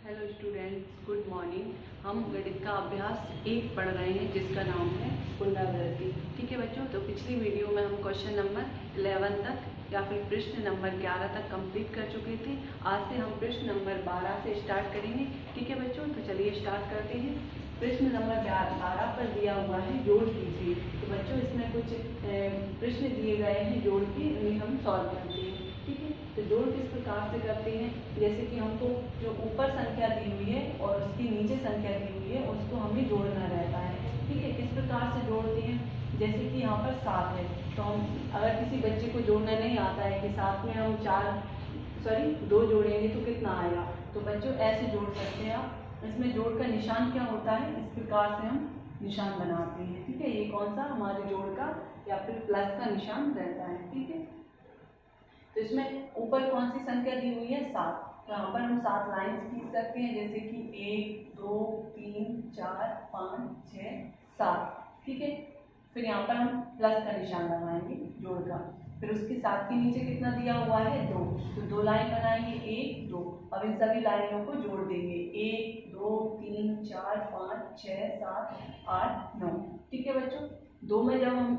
Hello students, good morning. हम गणित का अभ्यास 1 पढ़ रहे हैं जिसका नाम है पुनरावृत्ति। ठीक है बच्चों, तो पिछली वीडियो में हम क्वेश्चन नंबर 11 तक या फिर प्रश्न नंबर 11 तक कंप्लीट कर चुके थे। आज से हम प्रश्न नंबर 12 से स्टार्ट करेंगे। ठीक है बच्चों, तो चलिए स्टार्ट करते हैं। प्रश्न नंबर 12 पर दिया हुआ है जोड़ कीजिए। तो बच्चों इसमें कुछ प्रश्न दिए गए हैं जोड़ के, उन्हें हम सॉल्व करते हैं। ठीक है, तो जोड़ किस प्रकार से करते हैं, जैसे कि हमको जो ऊपर संख्या दी हुई है और उसकी नीचे संख्या दी हुई है उसको हमें जोड़ना रहता है। ठीक है, किस प्रकार से जोड़ते हैं, जैसे कि यहाँ पर 7 है, तो हम अगर किसी बच्चे को जोड़ना नहीं आता है कि 7 में हम 2 जोड़ेंगे तो कितना आएगा, तो बच्चों ऐसे जोड़ सकते हैं आप। इसमें जोड़ का निशान क्या होता है, इस प्रकार से हम निशान बनाते हैं। ठीक है, ये कौन सा हमारे जोड़ का या फिर प्लस का निशान रहता है। ठीक है, तो इसमें ऊपर कौन सी संख्या दी हुई है, 7, तो यहाँ पर हम 7 लाइन्स खींच सकते हैं, जैसे कि 1 2 3 4 5 6 7। ठीक है, फिर यहाँ पर हम प्लस का निशान लगाएंगे जोड़ का। फिर उसके साथ के नीचे कितना दिया हुआ है, 2, तो 2 लाइन बनाएंगे 1 2। अब इन सभी लाइनों को जोड़ देंगे, 1 2 3 4 5 6 7 8 9। ठीक है बच्चों, 2 में जब हम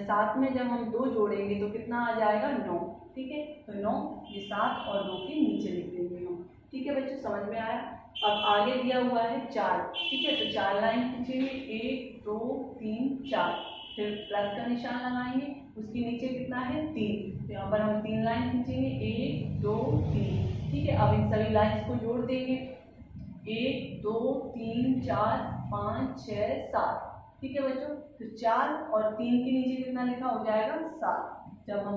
7 में जब हम 2 जोड़ेंगे तो कितना आ जाएगा, 9। ठीक है, तो 9 ये 7 और 2 के नीचे लिख देंगे हम। ठीक है बच्चों, समझ में आया। अब आगे दिया हुआ है 4। ठीक है, तो 4 लाइन खींचेंगे, 1 2 3 4, फिर प्लस का निशान लगाएंगे, उसके नीचे कितना है, 3, तो यहाँ पर हम 3 लाइन खींचेंगे, 1 2 3। ठीक है, अब इन सभी लाइन्स को जोड़ देंगे, 1 2 3 4 5 6 7। ठीक है बच्चों, तो 4 और 3 के नीचे कितना लिखा हो जाएगा, 7। जब हम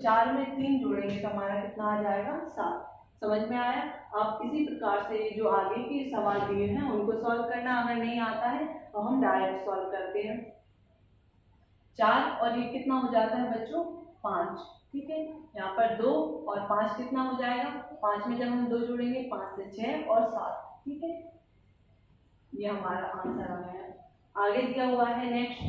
4 में 3 जोड़ेंगे तो हमारा कितना आ जाएगा, 7। समझ में आया। आप इसी प्रकार से जो आगे के सवाल दिए हैं उनको सॉल्व करना, अगर नहीं आता है तो हम डायरेक्ट सॉल्व करते हैं। 4 और ये कितना हो जाता है बच्चों, 5। ठीक है, यहाँ पर 2 और 5 कितना हो जाएगा, 5 में जब हम 2 जोड़ेंगे 5 से 6 और 7। ठीक है, ये हमारा आंसर आ गया। आगे दिया हुआ है नेक्स्ट,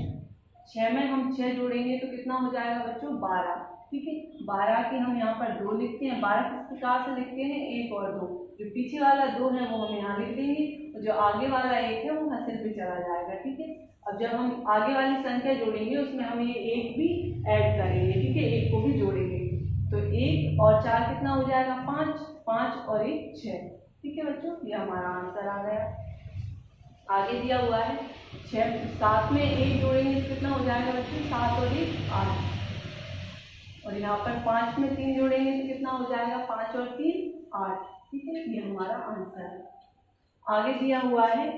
6 में हम 6 जोड़ेंगे तो कितना हो जाएगा बच्चों, 12। ठीक है, 12 के हम यहाँ पर 2 लिखते हैं। 12 किस प्रकार से लिखते हैं, 1 और 2, जो पीछे वाला 2 है वो हम यहाँ लिख देंगे और जो आगे वाला 1 है वो हासिल पे चला जाएगा। ठीक है, अब जब हम आगे वाली संख्या जोड़ेंगे उसमें हम ये 1 भी ऐड करेंगे। ठीक है, 1 को भी जोड़ेंगे, तो 1 और 4 कितना हो जाएगा, 5, 5 और 1 6। ठीक है बच्चों, ये हमारा आंसर आ गया। आगे दिया हुआ है 7 में 1 जोड़ेंगे तो कितना हो जाएगा बच्चों, 7 और 1 8, और यहाँ पर 5 में 3 जोड़ेंगे तो कितना हो जाएगा, 5 और 3 8। ठीक है, ये हमारा आंसर है। आगे दिया हुआ है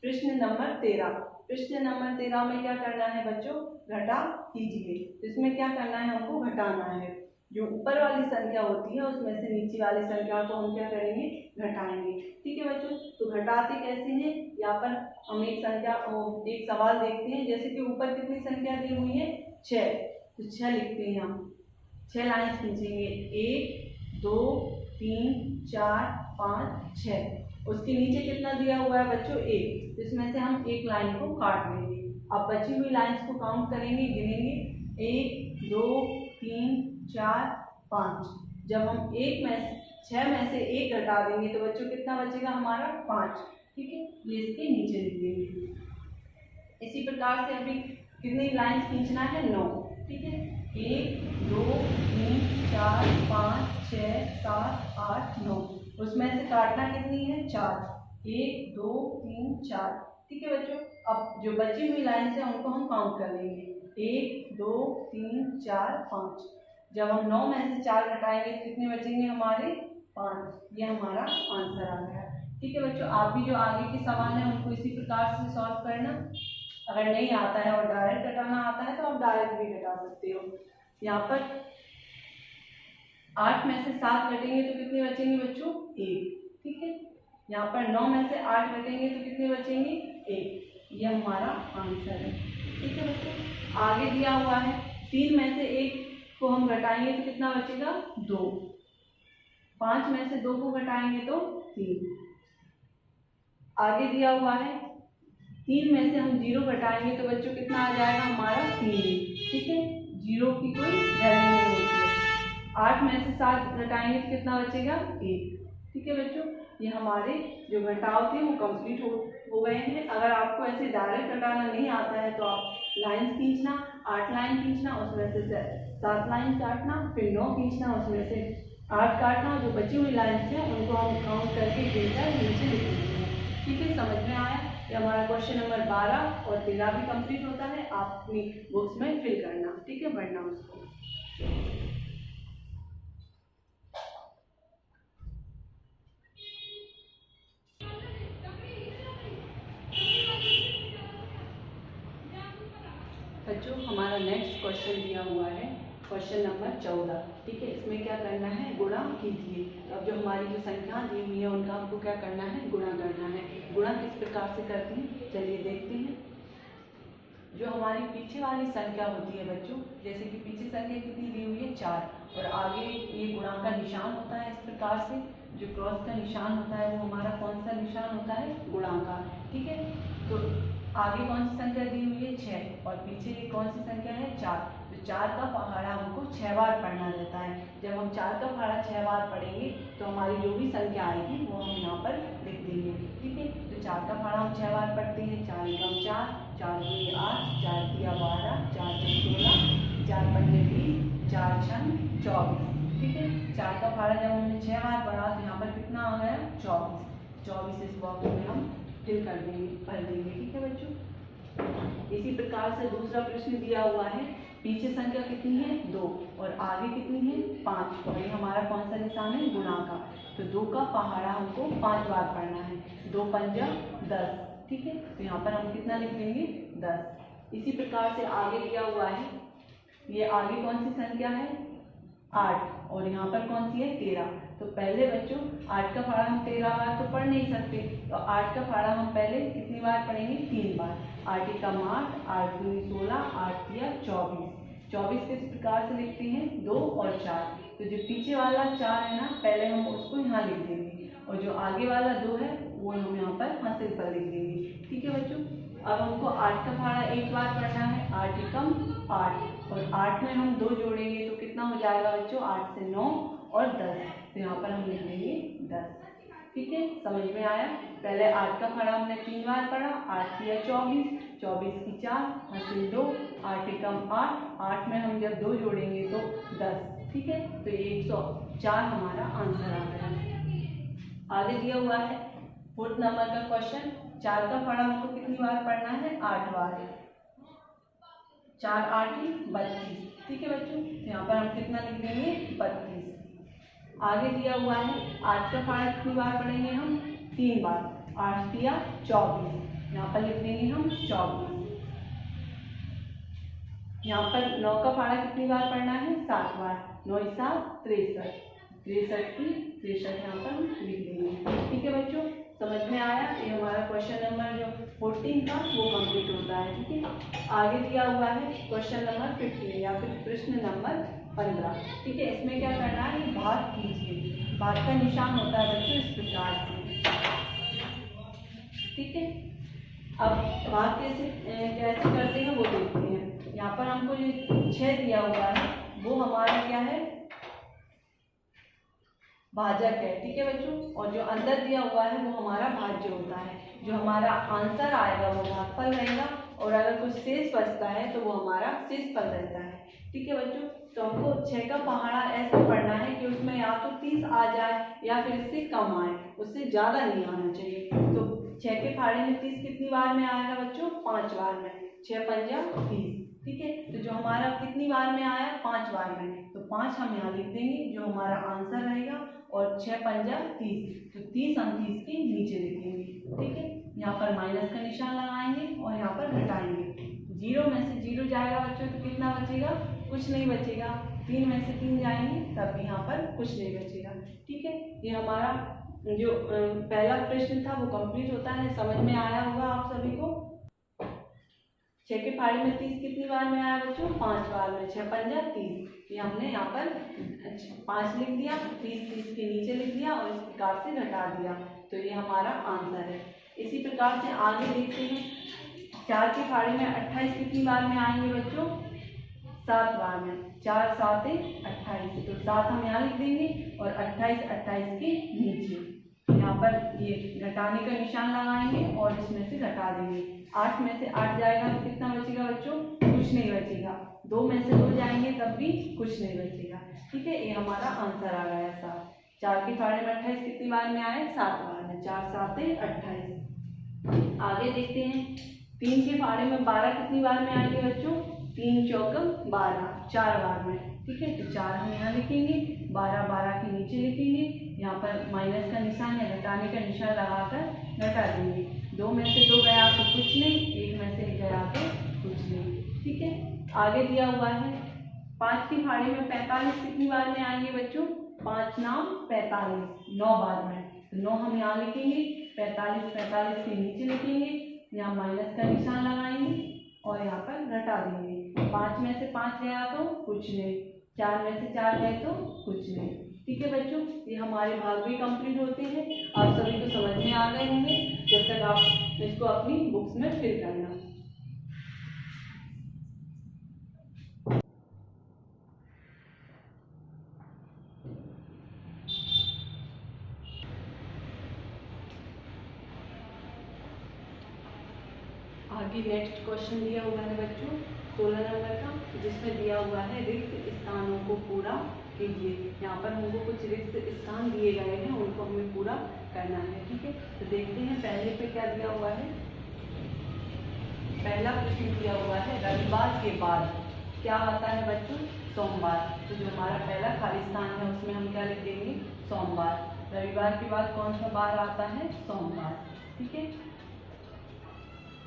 प्रश्न नंबर 13। प्रश्न नंबर 13 में क्या करना है बच्चों, घटा कीजिए। इसमें क्या करना है, हमको घटाना है। जो ऊपर वाली संख्या होती है उसमें से नीचे वाली संख्या को हम क्या करेंगे, घटाएंगे। ठीक है बच्चों, तो घटाते कैसे हैं, यहाँ पर हम एक सवाल देखते हैं। जैसे कि ऊपर कितनी संख्या दी हुई है, 6, तो 6 लिखते हैं हम। 6 लाइन खींचेंगे, 1 2 3 4 5 6। उसके नीचे कितना दिया हुआ है बच्चों, 1, इसमें से हम एक लाइन को काट लेंगे। अब बची हुई लाइन्स को काउंट करेंगे, गिनेंगे, 1 2 3 4 5। जब हम 6 में से 1 घटा देंगे तो बच्चों कितना बचेगा हमारा, 5। ठीक है, ये इसके नीचे लिख देंगे। इसी प्रकार से अभी कितनी लाइन्स खींचना है, 9। ठीक है, 1 2 3 4 5 6 7 8 9, उसमें से काटना कितनी है, 4, 1 2 3 4। ठीक है बच्चों, अब जो बची हुई लाइन है उनको हम काउंट कर लेंगे, 1 2 3 4 5। जब हम 9 में से 4 घटाएंगे तो कितने बचेंगे हमारे, 5। ये हमारा आंसर आ गया। ठीक है बच्चों, आप भी जो आगे के सवाल हैं उनको इसी प्रकार से सॉल्व करना। अगर नहीं आता है और डायरेक्ट घटाना आता है तो आप डायरेक्ट भी घटा सकते हो। यहाँ पर 8 में से 7 घटेंगे तो कितने बचेंगे बच्चों, 1। ठीक है, यहाँ पर 9 में से 8 घटेंगे तो कितने बचेंगे, 1। ये हमारा आंसर है। ठीक है बच्चों, आगे दिया हुआ है 3 में से 1 को हम घटाएंगे तो कितना बचेगा, 2। 5 में से 2 को घटाएंगे तो 3। आगे दिया हुआ है 3 में से हम 0 घटाएंगे तो बच्चों कितना आ जाएगा हमारा, 3। ठीक है, 0 की कोई वैल्यू नहीं होती है। 8 में से 7 घटाएंगे तो कितना बचेगा, 1। ठीक है बच्चों, ये हमारे जो घटाव थे वो कंप्लीट हो गए हैं। अगर आपको ऐसे डायरेक्ट घटाना नहीं आता है तो आप लाइंस खींचना, 8 लाइन खींचना, उसमें से 7 लाइन काटना, फिर 9 खींचना, उसमें से 8 काटना, जो बची हुई लाइन्स हैं उनको हम काउंट करके गिनकर नीचे लिख देते हैं। ठीक है, समझ में आया? ये हमारा क्वेश्चन नंबर 12 और 13 भी कंप्लीट होता है। आप अपनी बुक्स में फिल करना, ठीक है, पढ़ना उसको। बच्चों, हमारा नेक्स्ट क्वेश्चन दिया हुआ है क्वेश्चन नंबर 14। ठीक है, इसमें क्या करना है, गुणा कीजिए। तो अब जो हमारी जो संख्या दी हुई है उनका हमको क्या करना है, गुणा करना है। गुणा किस प्रकार से करते हैं, चलिए देखते हैं। जो हमारी पीछे वाली संख्या होती है बच्चों, जैसे कि पीछे संख्या कितनी दी हुई है, 4, और आगे ये गुणा का निशान होता है इस प्रकार से। जो क्रॉस का निशान होता है वो हमारा कौन सा निशान होता है, गुणा का। ठीक है, तो आगे कौन सी संख्या दी हुई है, 6, और पीछे ये कौन सी संख्या है, 4। तो 4 का पहाड़ा हमको 6 बार पढ़ना रहता है। जब हम 4 का पहाड़ा 6 बार पढ़ेंगे तो हमारी जो भी संख्या आएगी वो हम यहाँ पर लिख देंगे। ठीक है, तो 4 का पहाड़ा हम 6 बार पढ़ते हैं। 4 एकम 4, 4 दूनी 8, 4 तिया 12, 4 चौक 16, 4 पंजे 20, 4 छन 24। ठीक है, 4 का पहाड़ा जब हमने 6 बार पढ़ा तो यहाँ पर कितना आ गया, 24। 24 इस बॉक्स में हम फिल कर देंगे, भर देंगे। ठीक है बच्चों, इसी प्रकार से दूसरा प्रश्न दिया हुआ है। पीछे संख्या कितनी है, 2, और आगे कितनी है, 5, और ये हमारा कौन सा निशान है, गुणा का। तो 2 का पहाड़ा हमको 5 बार पढ़ना है। 2 पंजा 10। ठीक है, तो यहाँ पर हम कितना लिख देंगे, 10। इसी प्रकार से आगे दिया हुआ है, ये आगे कौन सी संख्या है, 8, और यहाँ पर कौन सी है, 13। तो पहले बच्चों 8 का फाड़ा हम 13 बार तो पढ़ नहीं सकते, तो 8 का फाड़ा हम पहले कितनी बार पढ़ेंगे, 3 बार। 8 एकम 8, 8 दूनी 16, 8 तिया 24। 24 किस प्रकार से लिखते हैं, 2 और 4। तो जो पीछे वाला 4 है ना, पहले हम उसको यहाँ लिख देंगे, और जो आगे वाला 2 है वो हम यहाँ पर हासिल पर लिख देंगे। ठीक है बच्चों, अब हमको 8 का फाड़ा एक बार पढ़ना है। 8 एकम 8, और 8 में हम 2 जोड़ेंगे तो कितना हो जाएगा बच्चों, 8 से 9 और 10। तो यहाँ पर हम लिख देंगे 10। ठीक है, समझ में आया? पहले 8 का फाड़ा हमने 3 बार पढ़ा। 8 तिया 24, 24 की 4, हासिल 2, 8 एकम 8, 8 में हम जब 2 जोड़ेंगे तो 10। ठीक है, तो 104 हमारा आंसर आ गया। आगे दिया हुआ है 4th नंबर का क्वेश्चन। 4 का फाड़ा हमको कितनी बार पढ़ना है, 8 बार। 4 8 32। ठीक है बच्चों, यहाँ पर हम कितना लिख देंगे, 32। आगे दिया हुआ है 8 का फाड़ा कितनी बार पढ़ेंगे हम, 3 बार। 8 तिया 24, यहाँ पर लिख देंगे हम 24। यहाँ पर 9 का फाड़ा कितनी बार पढ़ना है, 7 बार। 9 7 63, 63 की 63 यहाँ पर हम लिख देंगे। ठीक है बच्चों, समझ में आया? ये हमारा क्वेश्चन नंबर जो 14 था वो कंप्लीट होता है। ठीक है, आगे दिया हुआ है क्वेश्चन नंबर 15 या फिर प्रश्न नंबर 15। ठीक है, इसमें क्या करना है, भाग कीजिए। भाग का निशान होता है बच्चों इस प्रकार से। ठीक है, अब भाग कैसे करते हैं वो देखते हैं। यहाँ पर हमको जो 6 दिया हुआ है वो हमारा क्या है, भाजक है। ठीक है बच्चों, और जो अंदर दिया हुआ है वो हमारा भाज्य होता है। जो हमारा आंसर आएगा वो भागफल रहेगा, और अगर कुछ शेष बचता है तो वो हमारा शेषफल रहता है। ठीक है बच्चों, तो हमको 6 का पहाड़ा ऐसे पढ़ना है कि उसमें या तो 30 आ जाए या फिर इससे कम आए, उससे ज़्यादा नहीं आना चाहिए। तो 6 के फाड़े में 30 कितनी बार में आएगा बच्चों, 5 बार में। 6 पंजा 30। ठीक है, तो जो हमारा कितनी बार में आया, 5 बार में, तो 5 हम यहाँ लिख देंगे जो हमारा आंसर रहेगा। और 6 पंजा 30, तो 30 हम 30 के नीचे लिखेंगे। ठीक है, यहाँ पर माइनस का निशान लगाएंगे और यहाँ पर घटाएंगे। 0 में से 0 जाएगा बच्चों तो कितना बचेगा, कुछ नहीं बचेगा। 3 में से 3 जाएंगे तब भी यहाँ पर कुछ नहीं बचेगा। ठीक है, ये हमारा जो पहला प्रश्न था वो कंप्लीट होता है। समझ में आया होगा आप सभी को? 6 के फाड़े में 30 कितनी बार में आया बच्चों, 5 बार में। 6 पंजा 30, ये हमने यहाँ पर 5 लिख दिया, 30 के नीचे लिख दिया और इस प्रकार से घटा दिया, तो ये हमारा आंसर है। इसी प्रकार से आगे देखते हैं। 4 के फाड़े में 28 कितनी बार में आएंगे बच्चों, 7 बार में, 4 7 28, तो 7 हम यहाँ लिख देंगे और 28 28 के नीचे यहाँ पर ये घटाने का निशान लगाएंगे और इसमें से घटा देंगे। 8 में से 8 जाएगा तो कितना बचेगा बच्चों? कुछ नहीं बचेगा। 2 में से 2 जाएंगे तब भी कुछ नहीं बचेगा। ठीक है, ये हमारा आंसर आ गया 7। 4 के फाड़े में 28 कितनी बार में आए? 7 बार में। 4 7 28। आगे देखते हैं 3 के फाड़े में 12 कितनी बार में आएंगे बच्चों? 3 चौक 12, 4 बार में। ठीक है, तो 4 हम यहाँ लिखेंगे, 12 12 के नीचे लिखेंगे, यहाँ पर माइनस का निशान है, घटाने का निशान लगाकर घटा देंगे। 2 में से 2 गया तो कुछ नहीं, 1 में से गया तो कुछ नहीं। ठीक है, आगे दिया हुआ है 5 की फाड़ी में 45 कितनी बार में आएंगे बच्चों? 5 नाम 45, 9 बार में। तो 9 हम यहाँ लिखेंगे, 45 45 के नीचे लिखेंगे, यहाँ माइनस का निशान लगाएंगे और यहाँ पर घटा देंगे। 5 में से 5 गया तो कुछ नहीं, 4 में से 4 गए तो कुछ नहीं। ठीक है बच्चों, ये हमारे भाग भी कंप्लीट होते हैं। आप सभी को समझ में आ गए होंगे। जब तक आप इसको अपनी बुक्स में फिल करना। आगे नेक्स्ट क्वेश्चन दिया हुआ है बच्चों 16 नंबर का, जिसमें दिया हुआ है रिक्त स्थानों को पूरा कीजिए। यहाँ पर हमको कुछ रिक्त स्थान दिए गए हैं, उनको हमें पूरा करना है। ठीक है, तो देखते हैं पहले पे क्या दिया हुआ है। पहला प्रश्न दिया हुआ है रविवार के बाद क्या आता है बच्चों? सोमवार। तो जो हमारा पहला खाली स्थान है उसमें हम क्या लिख देंगे? सोमवार। रविवार के बाद कौन सा बार आता है? सोमवार। ठीक है,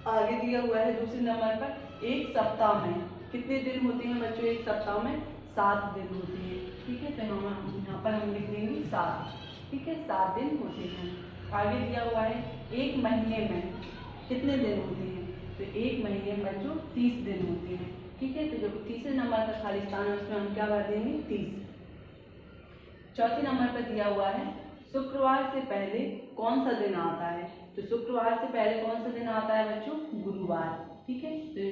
आगे दिया हुआ है दूसरे नंबर पर एक सप्ताह में कितने दिन होते हैं बच्चों? एक सप्ताह में 7 दिन होते हैं। ठीक है, तो यहाँ पर हम लिख देंगे 7। ठीक है, 7 दिन होते हैं। आगे दिया हुआ है एक महीने में कितने दिन होते हैं? तो एक महीने में बच्चों 30 दिन होते हैं। ठीक है, तो जो तीसरे नंबर का खाली स्थान है उसमें हम क्या कर देंगे? 30। चौथे नंबर पर दिया हुआ है शुक्रवार से पहले कौन सा दिन आता है? तो शुक्रवार से पहले कौन सा दिन आता है बच्चों? गुरुवार। ठीक है, तो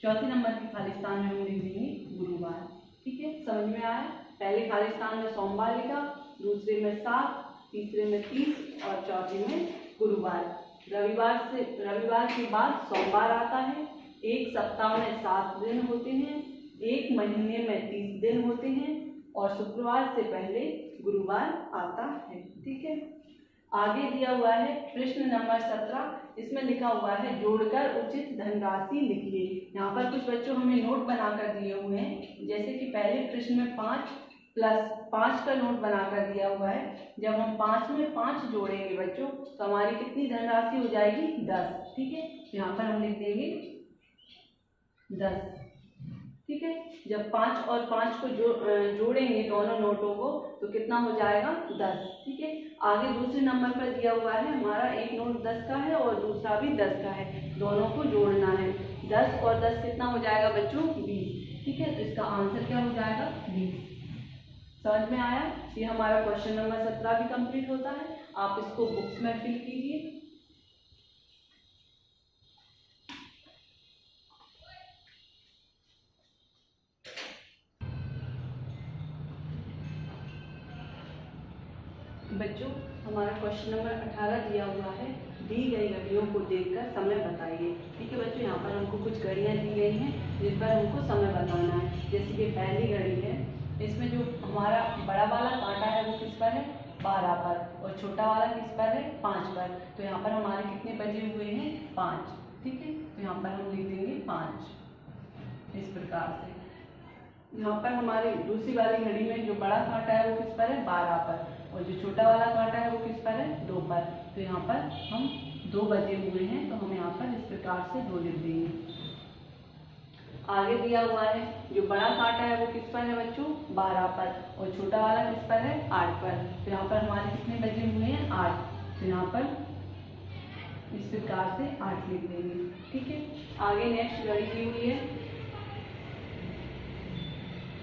चौथे नंबर के खाली स्थान में हम लिख देंगे गुरुवार। ठीक है, समझ में आया? पहले खाली स्थान में सोमवार लिखा, दूसरे में 7, तीसरे में 30 और चौथे में गुरुवार। रविवार के बाद सोमवार आता है। एक सप्ताह में 7 दिन होते हैं, एक महीने में 30 दिन होते हैं और शुक्रवार से पहले गुरुवार आता है। ठीक है, आगे दिया हुआ है प्रश्न नंबर 17, इसमें लिखा हुआ है जोड़कर उचित धनराशि लिखिए। यहाँ पर कुछ बच्चों हमें नोट बनाकर दिए हुए हैं, जैसे कि पहले प्रश्न में 5 प्लस 5 का नोट बनाकर दिया हुआ है। जब हम 5 में 5 जोड़ेंगे बच्चों तो हमारी कितनी धनराशि हो जाएगी? 10। ठीक है, यहाँ पर हम लिख देंगे 10। ठीक है, जब 5 और 5 को जोड़ेंगे दोनों नोटों को तो कितना हो जाएगा? 10। ठीक है, आगे दूसरे नंबर पर दिया हुआ है हमारा एक नोट 10 का है और दूसरा भी 10 का है, दोनों को जोड़ना है। 10 और 10 कितना हो जाएगा बच्चों? 20। ठीक है, तो इसका आंसर क्या हो जाएगा? 20। समझ में आया? ये हमारा क्वेश्चन नंबर 17 भी कंप्लीट होता है। आप इसको बुक्स में फिल कीजिए। बच्चों, हमारा क्वेश्चन नंबर 18 दिया हुआ है दी गई घड़ियों को देखकर समय बताइए। ठीक है बच्चों, यहाँ पर हमको कुछ घड़ियाँ दी गई हैं जिन पर हमको समय बताना है। जैसे कि पहली घड़ी है, इसमें जो हमारा बड़ा वाला कांटा है वो किस पर है? 12 पर, और छोटा वाला किस पर है? 5 पर। तो यहाँ पर हमारे कितने बजे हुए हैं? 5। ठीक है, तो यहाँ पर हम लिख देंगे 5 इस प्रकार से। यहाँ पर हमारी दूसरी वाली घड़ी में जो बड़ा कांटा है वो किस पर है? 12 पर, और जो छोटा वाला कांटा है वो किस पर है? 2 पर। तो यहाँ पर हम 2 बजे हुए हैं, तो हम यहाँ पर इस प्रकार से 2 लिख देंगे। आगे दिया हुआ है जो बड़ा कांटा है वो किस पर है बच्चों? 12 पर, और छोटा वाला किस पर है? 8 पर। तो यहाँ पर हमारे कितने बजे हुए हैं? 8। तो यहाँ पर इस प्रकार से 8 लिख देंगे। ठीक है, आगे नेक्स्ट घड़ी दी हुई है,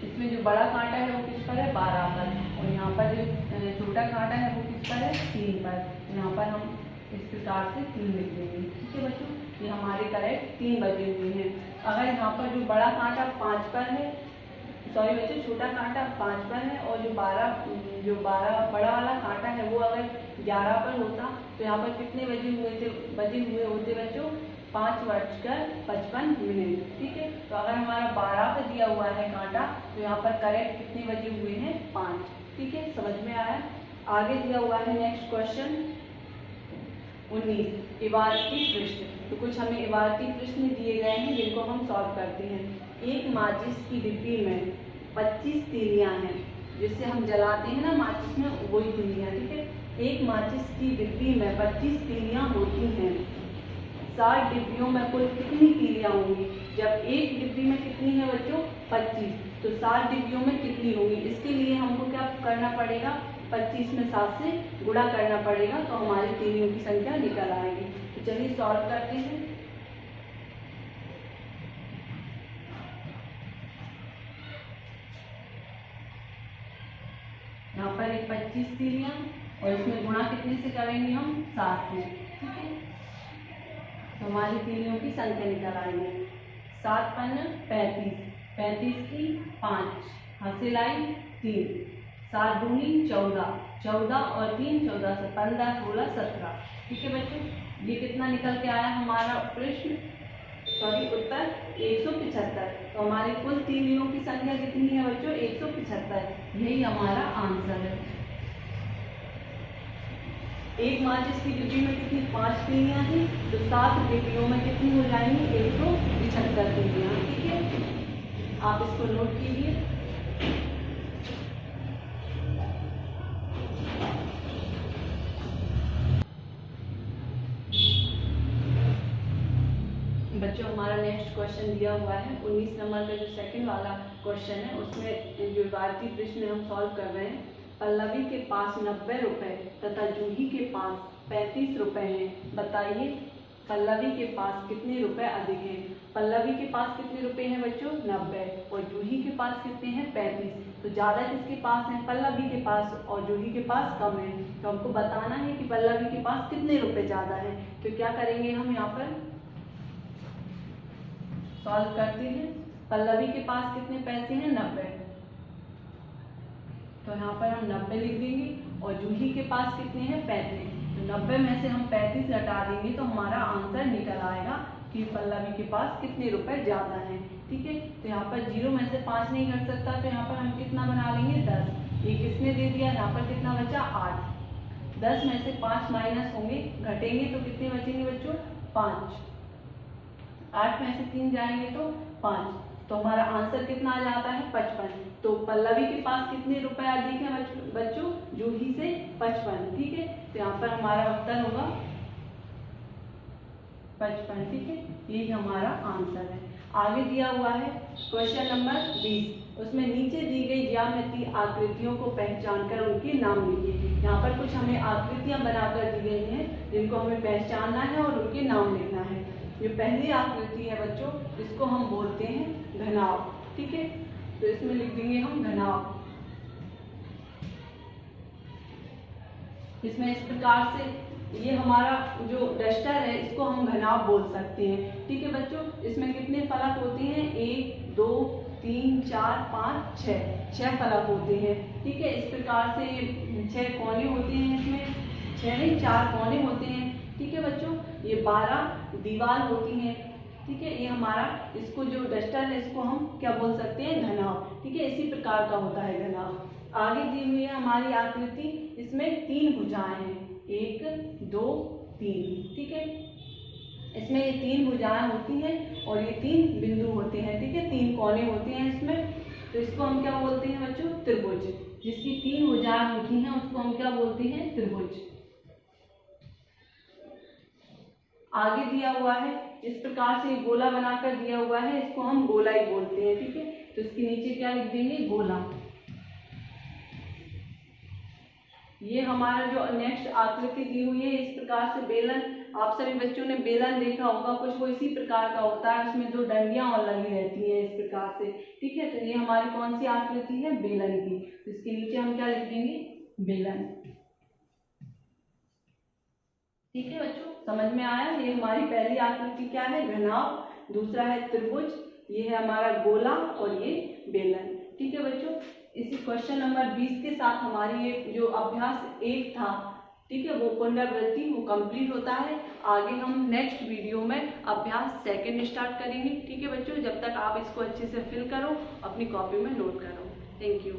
इसमें जो बड़ा कांटा है वो किस पर है? 12 पर, और यहाँ पर जो छोटा कांटा है वो किस पर है? 3 पर। तो यहाँ पर हम इस प्रकार से 3 लिख देंगे। ठीक है बच्चों, ये हमारे करेक्ट 3 बजे हुए हैं। अगर यहाँ पर जो बड़ा कांटा 5 पर है, सॉरी बच्चों छोटा कांटा 5 पर है और जो 12 बड़ा वाला कांटा है वो अगर 11 पर होता तो यहाँ पर कितने बजे हुए होते बच्चों? 5:55। ठीक है, तो अगर हमारा 12 पे दिया हुआ है कांटा तो यहाँ पर करेक्ट कितने बजे हुए हैं? 5। ठीक है, समझ में आया? आगे दिया हुआ है नेक्स्ट क्वेश्चन 19 इबारती प्रश्न। तो कुछ हमें इबारती प्रश्न दिए गए हैं जिनको हम सॉल्व करते हैं। एक माचिस की डिब्बी में 25 तीलियां हैं, जिससे हम जलाते हैं ना माचिस में, वही तीलियां। ठीक है, एक माचिस की डिब्बी में 25 तीलियां होती हैं। 60 डिब्बियों में कुल कितनी तीलियां होंगी? जब एक डिब्बी में कितनी है बच्चों? 25, तो 60 डिब्बियों में कितनी होंगी? इसके लिए हमको क्या करना पड़ेगा? 25 में 7 से गुणा करना पड़ेगा, तो हमारी तीलियों की संख्या निकल आएगी। तो चलिए सॉल्व करते हैं। यहाँ पर एक 25 तीलियां और इसमें गुणा कितने से करेंगे हम? 7 से। ठीक है, तो हमारी तीलियों की संख्या निकल आएगी। 7 पन्ना 35, 35 की 5, हासिल आई 3, 7 दूनी 14, 14 और 3 14 से 15, 16, 17। ठीक है बच्चों, ये कितना निकल के आया हमारा प्रश्न? सॉरी उत्तर 175। तो हमारी कुल तीलियों की संख्या कितनी है बच्चों? 175। यही हमारा आंसर है। एक माचिस की डिब्बी में कितनी? 5 तीलियां थी, तो 7 डिब्बियों में कितनी हो जाएंगी? 175 तीलियां। ठीक है, आप इसको नोट कीजिए। बच्चों हमारा नेक्स्ट क्वेश्चन दिया हुआ है 19 नंबर का जो सेकंड वाला क्वेश्चन है, उसमें जो भारतीय प्रश्न हम सॉल्व कर रहे हैं। पल्लवी के पास 90 रुपए तथा जूही के पास 35 रुपए हैं। बताइए पल्लवी के पास कितने रुपए अधिक हैं? पल्लवी के पास कितने रुपए हैं बच्चों? 90, और जूही के पास कितने हैं? 35। तो ज्यादा किसके पास है? पल्लवी के पास, और जूही के पास कम है। तो हमको बताना है कि पल्लवी के पास कितने रुपए ज्यादा है। तो क्या करेंगे हम यहाँ पर सॉल्व करते हैं। पल्लवी के पास कितने पैसे हैं? 90, तो यहाँ पर हम 90 लिख देंगे। और जूही के पास कितने हैं? 35। तो 90 में से हम 35 घटा देंगे तो हमारा आंसर निकल आएगा कि पल्लवी के पास कितने रुपए ज्यादा हैं। ठीक है, तो यहाँ पर 0 में से 5 नहीं घट सकता, तो यहाँ पर हम कितना बना लेंगे? 10। ये किसने दे दिया? यहाँ पर कितना बचा? 8। 10 में से 5 माइनस होंगे, घटेंगे, तो कितने बचेंगे बच्चों? 5। 8 में से 3 जाएंगे तो 5, तो हमारा आंसर कितना आ जाता है? 55। तो पल्लवी के पास कितने रुपए अधिक है बच्चों? जूही से 55। ठीक है, तो यहाँ पर हमारा उत्तर होगा 55। ठीक है, यही हमारा आंसर है। आगे दिया हुआ है क्वेश्चन नंबर 20। उसमें नीचे दी गई ज्यामितीय आकृतियों को पहचान कर उनके नाम लिखिए। यहाँ पर कुछ हमें आकृतियां बनाकर दी गई हैं जिनको हमें पहचानना है और उनके नाम लिखना है। जो पहली आकृति है बच्चों, इसको हम बोलते हैं घनाव। ठीक है, तो इसमें लिख देंगे हम घनाव। इसमें इस प्रकार से ये हमारा जो डस्टर है इसको हम घनाव बोल सकते हैं। ठीक है बच्चों, इसमें कितने फलक होते हैं? 1 2 3 4 5 6 फलक होते हैं। ठीक है, इस प्रकार से 6 कोने होते हैं। इसमें 6 नहीं 4 कोने होते हैं। ठीक है बच्चों, ये 12 दीवार होती हैं। ठीक है, ये हमारा इसको जो डस्टर है इसको हम क्या बोल सकते हैं? घनाव। ठीक है, इसी प्रकार का होता है घनाव। आगे दी हुई है हमारी आकृति, इसमें 3 भुजाएं हैं, 1 2 3। ठीक है, इसमें ये 3 भुजाएं होती हैं और ये 3 बिंदु होते हैं। ठीक है, 3 कोने होते हैं इसमें, तो इसको हम क्या बोलते हैं बच्चों? त्रिभुज। जिसकी 3 भुजाएं होती हैं उसको हम क्या बोलते हैं? त्रिभुज। आगे दिया हुआ है इस प्रकार से गोला बनाकर दिया हुआ है, इसको हम गोला ही बोलते हैं। ठीक है, तो इसके नीचे क्या लिख देंगे? गोला। ये हमारा जो नेक्स्ट आकृति दी हुई है इस प्रकार से बेलन। आप सभी बच्चों ने बेलन देखा होगा, कुछ वो इसी प्रकार का होता है, उसमें 2 डंडियां और लगी रहती हैं इस प्रकार से। ठीक है, तो ये हमारी कौन सी आकृति है? बेलन की। तो इसके नीचे हम क्या लिख देंगे? बेलन। ठीक है बच्चों, समझ में आया। ये हमारी पहली आकृति क्या है, घनाभ, दूसरा है त्रिभुज, ये है हमारा गोला और ये बेलन। ठीक है बच्चों, इसी क्वेश्चन नंबर 20 के साथ हमारी ये जो अभ्यास 1 था, ठीक है, वो पुनरावृत्ति वो कंप्लीट होता है। आगे हम नेक्स्ट वीडियो में अभ्यास 2 स्टार्ट करेंगे। ठीक है बच्चों, जब तक आप इसको अच्छे से फिल करो, अपनी कॉपी में नोट करो। Thank you.